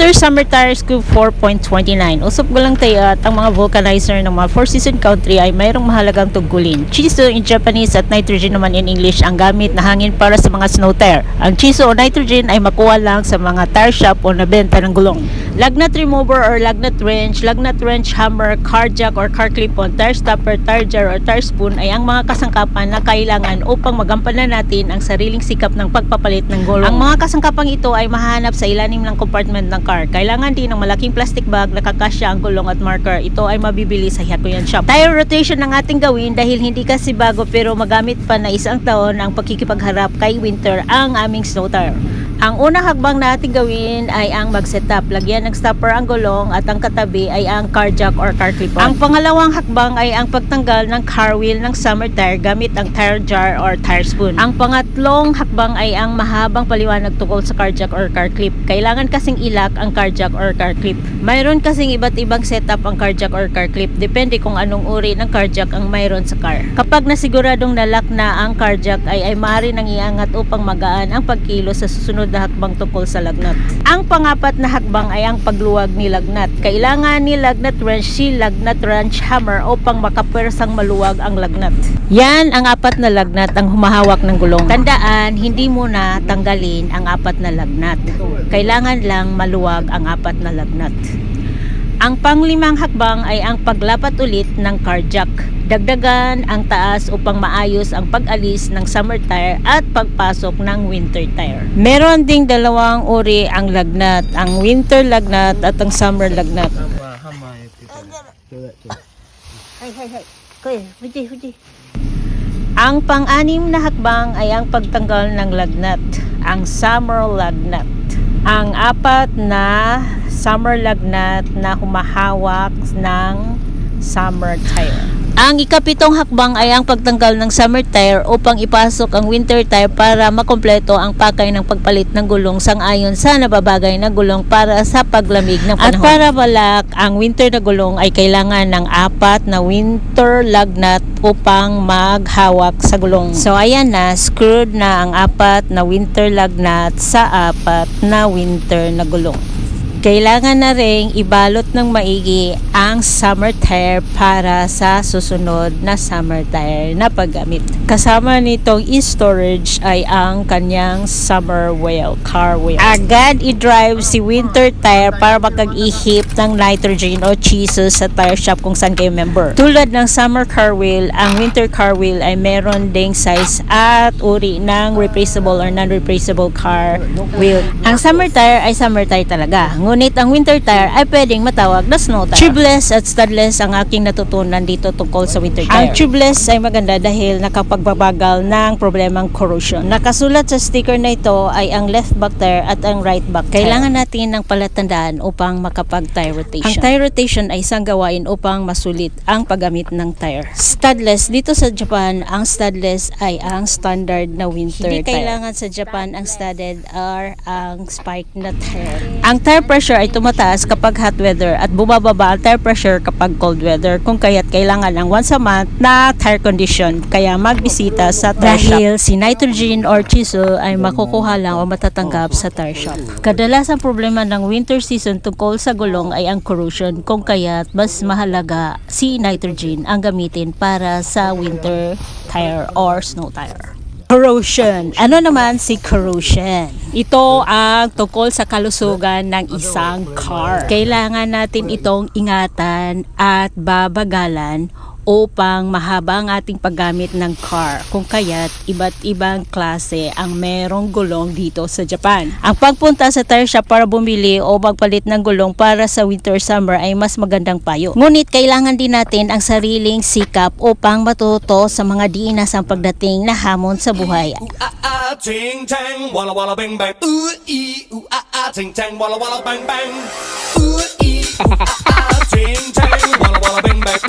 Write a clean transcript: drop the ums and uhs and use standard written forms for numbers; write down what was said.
Winter Summer Tire Scoop 4.29. Usap ko lang tayo at ang mga vulcanizer ng mga 4-season country ay mayroong mahalagang tungkulin. Chiso in Japanese at nitrogen naman in English ang gamit na hangin para sa mga snow tire. Ang chiso o nitrogen ay makuha lang sa mga tire shop o nabenta ng gulong. Lagnat remover or lagnat wrench hammer, car jack or car clip-on, tire stopper, tire jar or tire spoon ay ang mga kasangkapan na kailangan upang magampanan natin ang sariling sikap ng pagpapalit ng gulong. Ang mga kasangkapang ito ay mahanap sa ilalim ng compartment ng car. Kailangan din ng malaking plastic bag na kakasya ang gulong at marker. Ito ay mabibili sa Hyakuyan Shop. Tire rotation ang ating gawin dahil hindi kasi bago pero magamit pa na isang taon ang pagkikipagharap kay winter ang aming snow tire. Ang unang hakbang na ating gawin ay ang mag-setup. Lagyan ng stopper ang gulong at ang katabi ay ang car jack or car clip-on. Ang pangalawang hakbang ay ang pagtanggal ng car wheel ng summer tire gamit ang tire jar or tire spoon. Ang pangatlong hakbang ay ang mahabang paliwanag tungkol sa car jack or car clip. Kailangan kasing ilak ang car jack or car clip. Mayroon kasing iba't ibang setup ang car jack or car clip. Depende kung anong uri ng car jack ang mayroon sa car. Kapag nasiguradong nalak na ang car jack ay maaari nang iangat upang magaan ang pagkilo sa susunod na hakbang tungkol sa lagnat. Ang pangapat na hakbang ay ang pagluwag ni lagnat. Kailangan ni lagnat wrench si lagnat wrench hammer upang makapwersang maluwag ang lagnat. Yan ang apat na lagnat ang humahawak ng gulong. Tandaan, hindi mo na tanggalin ang apat na lagnat. Kailangan lang maluwag ang apat na lagnat. Ang panglimang hakbang ay ang paglapat ulit ng car jack. Dagdagan ang taas upang maayos ang pag-alis ng summer tire at pagpasok ng winter tire. Meron ding dalawang uri ang lagnat, ang winter lagnat at ang summer lagnat. Ang pang-anim na hakbang ay ang pagtanggal ng lagnat, ang summer lagnat. Ang apat na summer lagnat na humahawak ng summer tire. Ang ikapitong hakbang ay ang pagtanggal ng summer tire upang ipasok ang winter tire para makompleto ang pakay ng pagpalit ng gulong sang-ayon sa nababagay na gulong para sa paglamig ng panahon. At para balak ang winter na gulong ay kailangan ng apat na winter lagnat upang maghawak sa gulong. So ayan na, screwed na ang apat na winter lagnat sa apat na winter na gulong. Kailangan na ring ibalot ng maigi ang summer tire para sa susunod na summer tire na paggamit. Kasama nitong storage ay ang kanyang summer wheel, car wheel. Agad i-drive si winter tire para makag-ihip ng nitrogen o chiso sa tire shop kung saan kayo member. Tulad ng summer car wheel, ang winter car wheel ay meron ding size at uri ng replaceable or non-replaceable car wheel. Ang summer tire ay summer tire talaga. Ngunit ang winter tire ay pwedeng matawag na snow tire. Tubeless at studdless ang aking natutunan dito tungkol sa winter tire. Ang tubeless ay maganda dahil nakapagbabagal ng problemang corrosion. Nakasulat sa sticker na ito ay ang left back tire at ang right back tire. Kailangan natin ng palatandaan upang makapag-tire rotation. Ang tire rotation ay isang gawain upang masulit ang paggamit ng tire. Studdless, dito sa Japan, ang studdless ay ang standard na winter tire. Hindi kailangan sa Japan ang studded or ang spike na tire. Ang tire pressure ay tumataas kapag hot weather at bumababa ang tire pressure kapag cold weather, kung kaya't kailangan ng once a month na tire condition, kaya magbisita sa tire shop. Dahil si nitrogen or chiso ay makukuha lang o matatanggap sa tire shop. Kadalasang problema ng winter season tungkol sa gulong ay ang corrosion, kung kaya't mas mahalaga si nitrogen ang gamitin para sa winter tire or snow tire. Corrosion. Ano naman si corrosion? Ito ang tungkol sa kalusugan ng isang car. Kailangan natin itong ingatan at babagalan upang mahaba ang ating paggamit ng car, kung kaya't iba't ibang klase ang merong gulong dito sa Japan. Ang pagpunta sa tire shop para bumili o magpalit ng gulong para sa winter summer ay mas magandang payo. Ngunit kailangan din natin ang sariling sikap upang matuto sa mga diinasang pagdating na hamon sa buhay. Ting tang walla walla bang bang ting tang walla walla bang bang ting tang walla walla bang bang